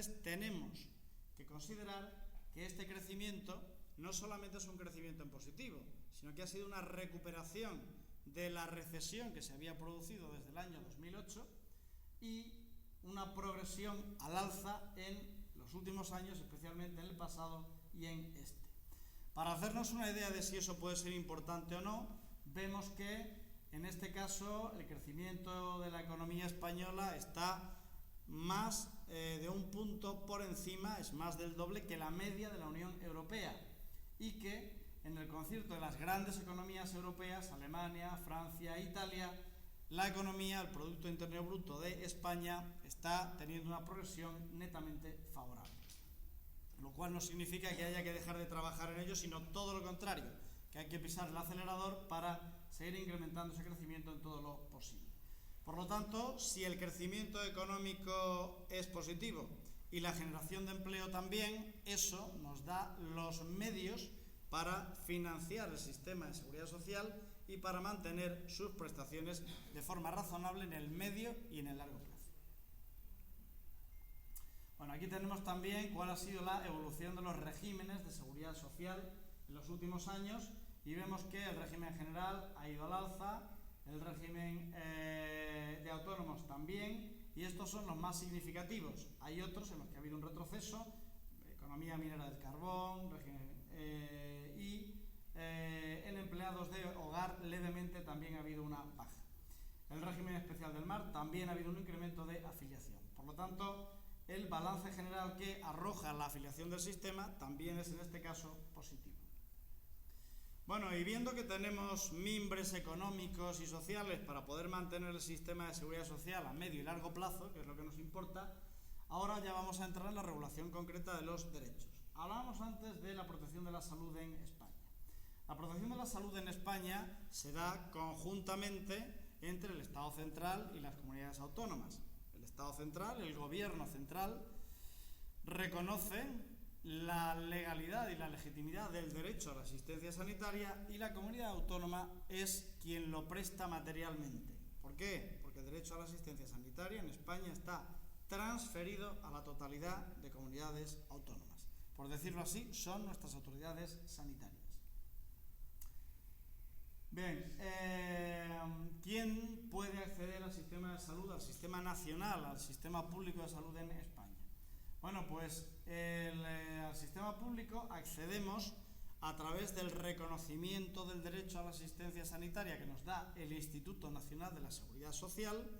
Entonces tenemos que considerar que este crecimiento no solamente es un crecimiento en positivo, sino que ha sido una recuperación de la recesión que se había producido desde el año 2008 y una progresión al alza en los últimos años, especialmente en el pasado y en este. Para hacernos una idea de si eso puede ser importante o no, vemos que en este caso el crecimiento de la economía española está más de un punto por encima, es más del doble que la media de la Unión Europea, y que en el concierto de las grandes economías europeas, Alemania, Francia e Italia, la economía, el Producto Interno Bruto de España está teniendo una progresión netamente favorable. Lo cual no significa que haya que dejar de trabajar en ello, sino todo lo contrario, que hay que pisar el acelerador para seguir incrementando ese crecimiento en todo lo posible. Por lo tanto, si el crecimiento económico es positivo y la generación de empleo también, eso nos da los medios para financiar el sistema de seguridad social y para mantener sus prestaciones de forma razonable en el medio y en el largo plazo. Bueno, aquí tenemos también cuál ha sido la evolución de los regímenes de seguridad social en los últimos años y vemos que el régimen general ha ido al alza, el régimen de autónomos también, y estos son los más significativos. Hay otros en los que ha habido un retroceso, economía minera del carbón, en empleados de hogar levemente también ha habido una baja. El régimen especial del mar también ha habido un incremento de afiliación. Por lo tanto, el balance general que arroja la afiliación del sistema también es en este caso positivo. Bueno, y viendo que tenemos mimbres económicos y sociales para poder mantener el sistema de seguridad social a medio y largo plazo, que es lo que nos importa, ahora ya vamos a entrar en la regulación concreta de los derechos. Hablábamos antes de la protección de la salud en España. La protección de la salud en España se da conjuntamente entre el Estado central y las comunidades autónomas. El Estado central, el gobierno central, reconoce la legalidad y la legitimidad del derecho a la asistencia sanitaria y la comunidad autónoma es quien lo presta materialmente. ¿Por qué? Porque el derecho a la asistencia sanitaria en España está transferido a la totalidad de comunidades autónomas. Por decirlo así, son nuestras autoridades sanitarias. Bien, ¿quién puede acceder al sistema de salud, al sistema nacional, al sistema público de salud en España? Bueno, pues al sistema público accedemos a través del reconocimiento del derecho a la asistencia sanitaria que nos da el Instituto Nacional de la Seguridad Social,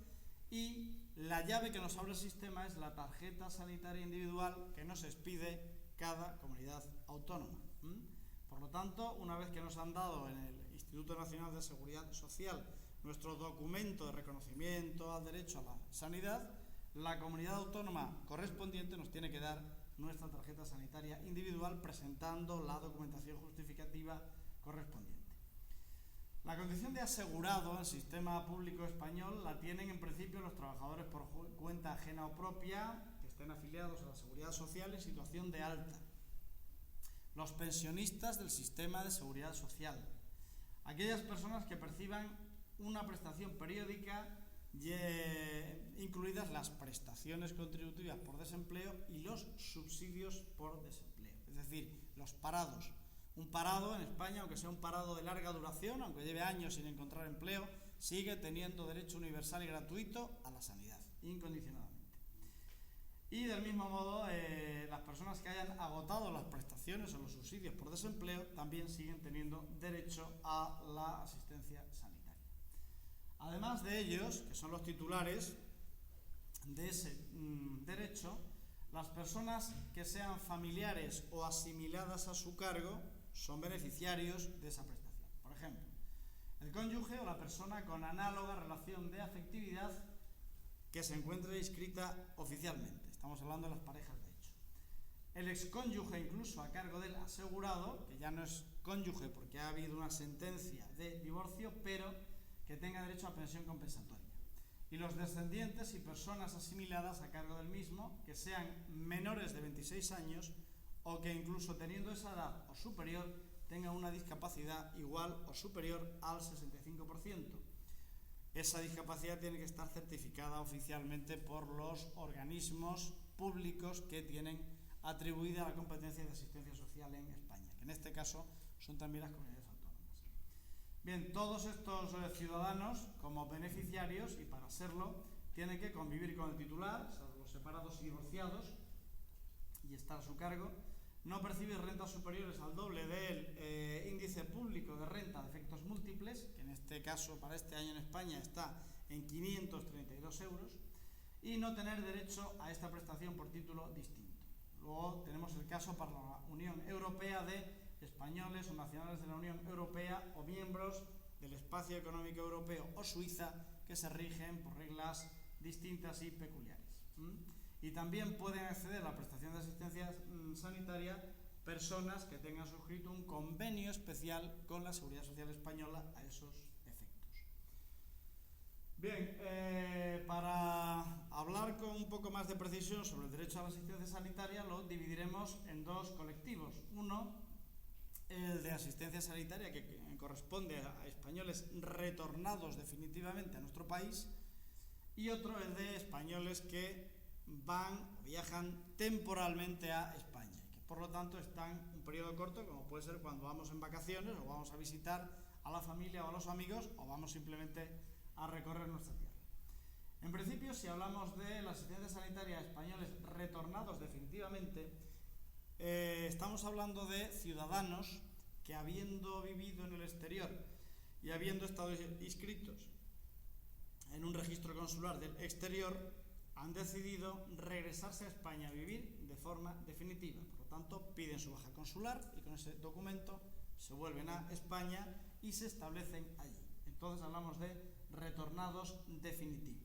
y la llave que nos abre el sistema es la tarjeta sanitaria individual que nos expide cada comunidad autónoma. Por lo tanto, una vez que nos han dado en el Instituto Nacional de Seguridad Social nuestro documento de reconocimiento al derecho a la sanidad, la comunidad autónoma correspondiente nos tiene que dar nuestra tarjeta sanitaria individual presentando la documentación justificativa correspondiente. La condición de asegurado en el sistema público español la tienen en principio los trabajadores por cuenta ajena o propia que estén afiliados a la seguridad social en situación de alta, los pensionistas del sistema de seguridad social, aquellas personas que perciban una prestación periódica, incluidas las prestaciones contributivas por desempleo y los subsidios por desempleo, es decir, los parados. Un parado en España, aunque sea un parado de larga duración, aunque lleve años sin encontrar empleo, sigue teniendo derecho universal y gratuito a la sanidad, incondicionadamente. Y del mismo modo, las personas que hayan agotado las prestaciones o los subsidios por desempleo también siguen teniendo derecho a la asistencia sanitaria. Además de ellos, que son los titulares de ese derecho, las personas que sean familiares o asimiladas a su cargo son beneficiarios de esa prestación. Por ejemplo, el cónyuge o la persona con análoga relación de afectividad que se encuentre inscrita oficialmente. Estamos hablando de las parejas de hecho. El excónyuge incluso a cargo del asegurado, que ya no es cónyuge porque ha habido una sentencia de divorcio, pero que tenga derecho a pensión compensatoria. Y los descendientes y personas asimiladas a cargo del mismo, que sean menores de 26 años o que incluso teniendo esa edad o superior tengan una discapacidad igual o superior al 65%. Esa discapacidad tiene que estar certificada oficialmente por los organismos públicos que tienen atribuida la competencia de asistencia social en España, que en este caso son también las comunidades autónomas. Bien, todos estos ciudadanos, como beneficiarios, y para serlo, tienen que convivir con el titular, salvo separados y divorciados, y estar a su cargo, no percibir rentas superiores al doble del índice público de renta de efectos múltiples, que en este caso para este año en España está en 532 euros, y no tener derecho a esta prestación por título distinto. Luego tenemos el caso para la Unión Europea de españoles o nacionales de la Unión Europea o miembros del Espacio Económico Europeo o Suiza que se rigen por reglas distintas y peculiares. Y también pueden acceder a la prestación de asistencia sanitaria personas que tengan suscrito un convenio especial con la Seguridad Social Española a esos efectos. Bien, para hablar con un poco más de precisión sobre el derecho a la asistencia sanitaria lo dividiremos en dos colectivos. Uno, el de asistencia sanitaria, que corresponde a españoles retornados definitivamente a nuestro país, y otro, el de españoles que van o viajan temporalmente a España y que por lo tanto están un periodo corto, como puede ser cuando vamos en vacaciones o vamos a visitar a la familia o a los amigos o vamos simplemente a recorrer nuestra tierra. En principio, si hablamos de la asistencia sanitaria a españoles retornados definitivamente, estamos hablando de ciudadanos que, habiendo vivido en el exterior y habiendo estado inscritos en un registro consular del exterior, han decidido regresarse a España a vivir de forma definitiva. Por lo tanto, piden su baja consular y con ese documento se vuelven a España y se establecen allí. Entonces hablamos de retornados definitivos.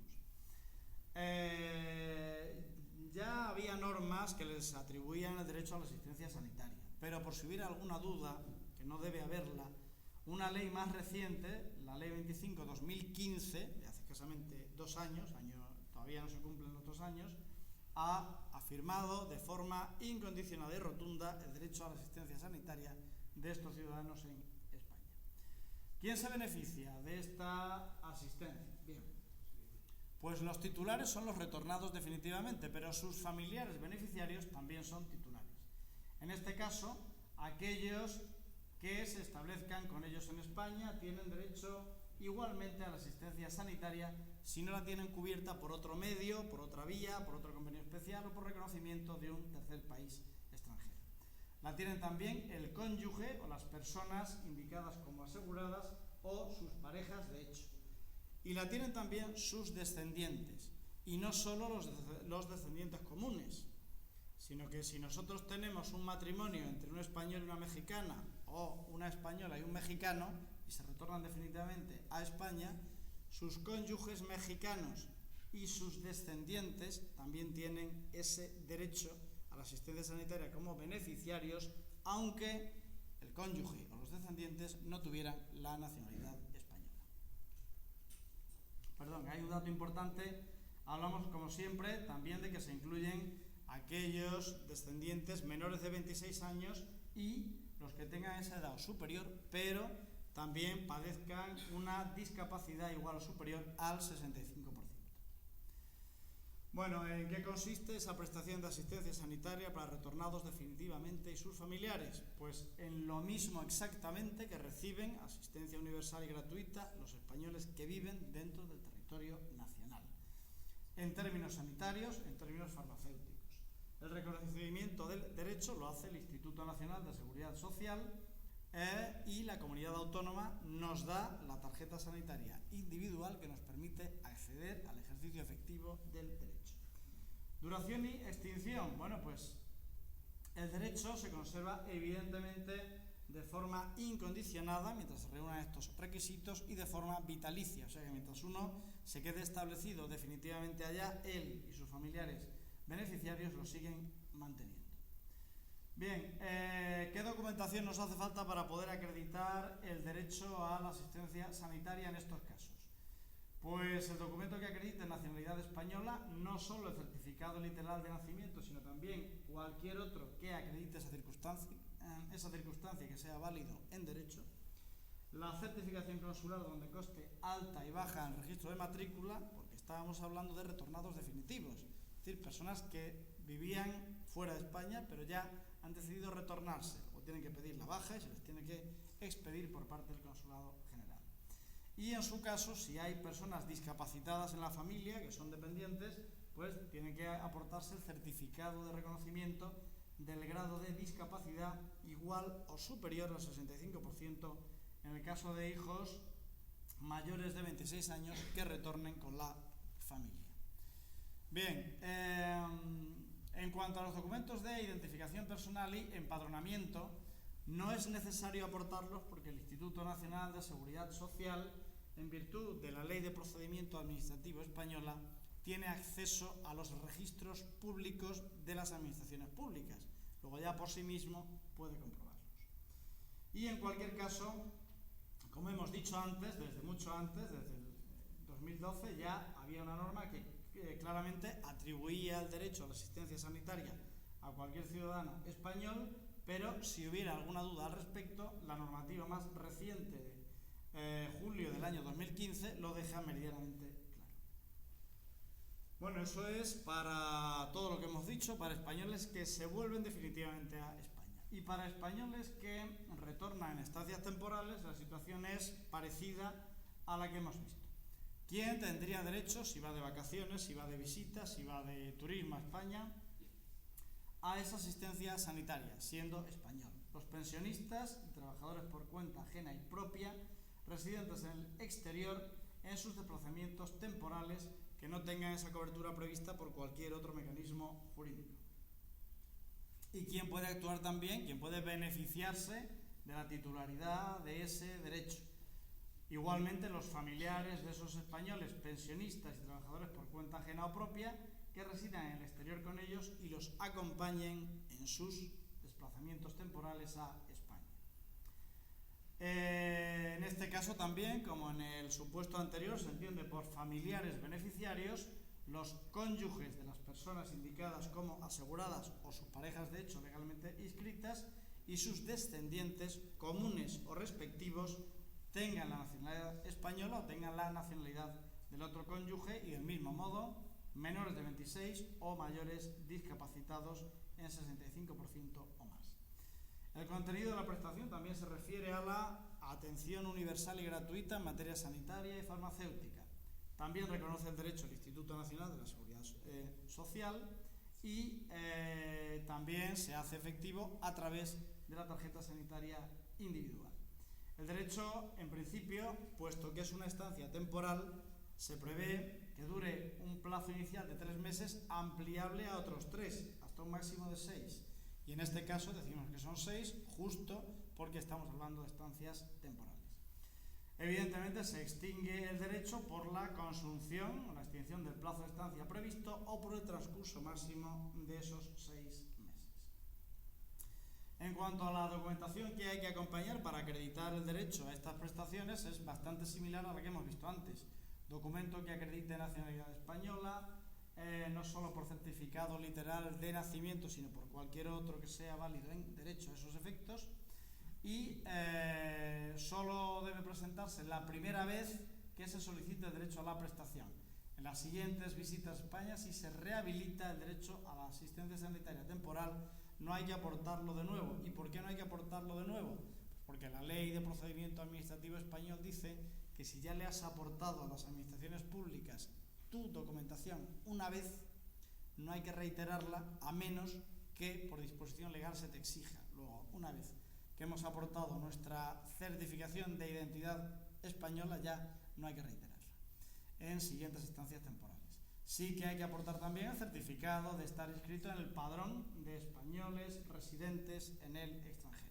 Ya había normas que les atribuían el derecho a la asistencia sanitaria, pero por si hubiera alguna duda, que no debe haberla, una ley más reciente, la Ley 25/2015, de hace escasamente 2 años, todavía no se cumplen los 2 años, ha afirmado de forma incondicionada y rotunda el derecho a la asistencia sanitaria de estos ciudadanos en España. ¿Quién se beneficia de esta asistencia? Bien, pues los titulares son los retornados definitivamente, pero sus familiares beneficiarios también son titulares. En este caso, aquellos que se establezcan con ellos en España tienen derecho igualmente a la asistencia sanitaria si no la tienen cubierta por otro medio, por otra vía, por otro convenio especial o por reconocimiento de un tercer país extranjero. La tienen también el cónyuge o las personas indicadas como aseguradas o sus parejas de hecho. Y la tienen también sus descendientes, y no solo los descendientes comunes, sino que si nosotros tenemos un matrimonio entre un español y una mexicana, o una española y un mexicano, y se retornan definitivamente a España, sus cónyuges mexicanos y sus descendientes también tienen ese derecho a la asistencia sanitaria como beneficiarios, aunque el cónyuge o los descendientes no tuvieran la nacionalidad española. Perdón, hay un dato importante. Hablamos, como siempre, también de que se incluyen aquellos descendientes menores de 26 años y los que tengan esa edad superior, pero también padezcan una discapacidad igual o superior al 65%. Bueno, ¿en qué consiste esa prestación de asistencia sanitaria para retornados definitivamente y sus familiares? Pues en lo mismo exactamente que reciben asistencia universal y gratuita los españoles que viven dentro del territorio nacional, en términos sanitarios, en términos farmacéuticos. El reconocimiento del derecho lo hace el Instituto Nacional de Seguridad Social y la comunidad autónoma nos da la tarjeta sanitaria individual que nos permite acceder al ejercicio efectivo del derecho. Duración y extinción. Bueno, pues el derecho se conserva evidentemente de forma incondicionada mientras se reúnan estos requisitos y de forma vitalicia, o sea que mientras uno se quede establecido definitivamente allá, él y sus familiares beneficiarios lo siguen manteniendo. Bien, ¿qué documentación nos hace falta para poder acreditar el derecho a la asistencia sanitaria en estos casos? Pues el documento que acredite nacionalidad española, no solo el certificado literal de nacimiento, sino también cualquier otro que acredite esa circunstancia que sea válido en derecho, la certificación consular donde conste alta y baja en registro de matrícula, porque estábamos hablando de retornados definitivos, es decir, personas que vivían fuera de España, pero ya han decidido retornarse, o tienen que pedir la baja y se les tiene que expedir por parte del Consulado General. Y en su caso, si hay personas discapacitadas en la familia, que son dependientes, pues tiene que aportarse el certificado de reconocimiento del grado de discapacidad igual o superior al 65% en el caso de hijos mayores de 26 años que retornen con la familia. Bien, en cuanto a los documentos de identificación personal y empadronamiento, no es necesario aportarlos porque el Instituto Nacional de Seguridad Social, en virtud de la Ley de Procedimiento Administrativo Española, tiene acceso a los registros públicos de las administraciones públicas. Luego ya por sí mismo puede comprobarlos. Y en cualquier caso, como hemos dicho antes, desde mucho antes, desde el 2012, ya había una norma que claramente atribuía el derecho a la asistencia sanitaria a cualquier ciudadano español, pero si hubiera alguna duda al respecto, la normativa más reciente de julio del año 2015 lo deja meridianamente claro. Bueno, eso es para todo lo que hemos dicho, para españoles que se vuelven definitivamente a España. Y para españoles que retornan en estancias temporales, la situación es parecida a la que hemos visto. ¿Quién tendría derecho, si va de vacaciones, si va de visitas, si va de turismo a España, a esa asistencia sanitaria, siendo español? Los pensionistas y trabajadores por cuenta ajena y propia, residentes en el exterior, en sus desplazamientos temporales que no tengan esa cobertura prevista por cualquier otro mecanismo jurídico. ¿Y quién puede actuar también? ¿Quién puede beneficiarse de la titularidad de ese derecho? Igualmente los familiares de esos españoles, pensionistas y trabajadores por cuenta ajena o propia, que residan en el exterior con ellos y los acompañen en sus desplazamientos temporales a España. En este caso también, como en el supuesto anterior, se entiende por familiares beneficiarios los cónyuges de las personas indicadas como aseguradas o sus parejas de hecho legalmente inscritas y sus descendientes comunes o respectivos tengan la nacionalidad española o tengan la nacionalidad del otro cónyuge y del mismo modo menores de 26 o mayores discapacitados en 65% o más. El contenido de la prestación también se refiere a la atención universal y gratuita en materia sanitaria y farmacéutica. También reconoce el derecho al Instituto Nacional de la Seguridad Social y también se hace efectivo a través de la tarjeta sanitaria individual. El derecho, en principio, puesto que es una estancia temporal, se prevé que dure un plazo inicial de 3 meses ampliable a otros 3, hasta un máximo de 6. Y en este caso decimos que son 6 justo porque estamos hablando de estancias temporales. Evidentemente se extingue el derecho por la consunción o la extinción del plazo de estancia previsto o por el transcurso máximo de esos 6 meses. En cuanto a la documentación que hay que acompañar para acreditar el derecho a estas prestaciones, es bastante similar a la que hemos visto antes. Documento que acredite nacionalidad española, no solo por certificado literal de nacimiento, sino por cualquier otro que sea válido en derecho a esos efectos. Y solo debe presentarse la primera vez que se solicite el derecho a la prestación. En las siguientes visitas a España, si se rehabilita el derecho a la asistencia sanitaria temporal, no hay que aportarlo de nuevo. ¿Y por qué no hay que aportarlo de nuevo? Pues porque la Ley de Procedimiento Administrativo Español dice que si ya le has aportado a las administraciones públicas tu documentación una vez, no hay que reiterarla a menos que por disposición legal se te exija. Luego, una vez que hemos aportado nuestra certificación de identidad española, ya no hay que reiterarla en siguientes estancias temporales. Sí que hay que aportar también el certificado de estar inscrito en el padrón de españoles residentes en el extranjero.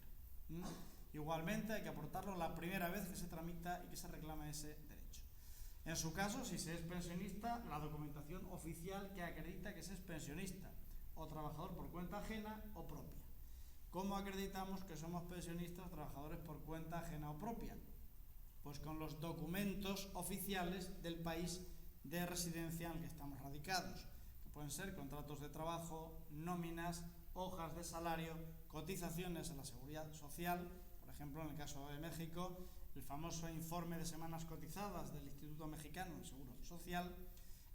Igualmente hay que aportarlo la primera vez que se tramita y que se reclama ese derecho. En su caso, si se es pensionista, la documentación oficial que acredita que se es pensionista o trabajador por cuenta ajena o propia. ¿Cómo acreditamos que somos pensionistas o trabajadores por cuenta ajena o propia? Pues con los documentos oficiales del país de residencia en el que estamos radicados, que pueden ser contratos de trabajo, nóminas, hojas de salario, cotizaciones a la seguridad social, por ejemplo, en el caso de México, el famoso informe de semanas cotizadas del Instituto Mexicano de Seguro Social,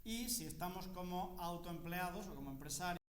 y si estamos como autoempleados o como empresarios,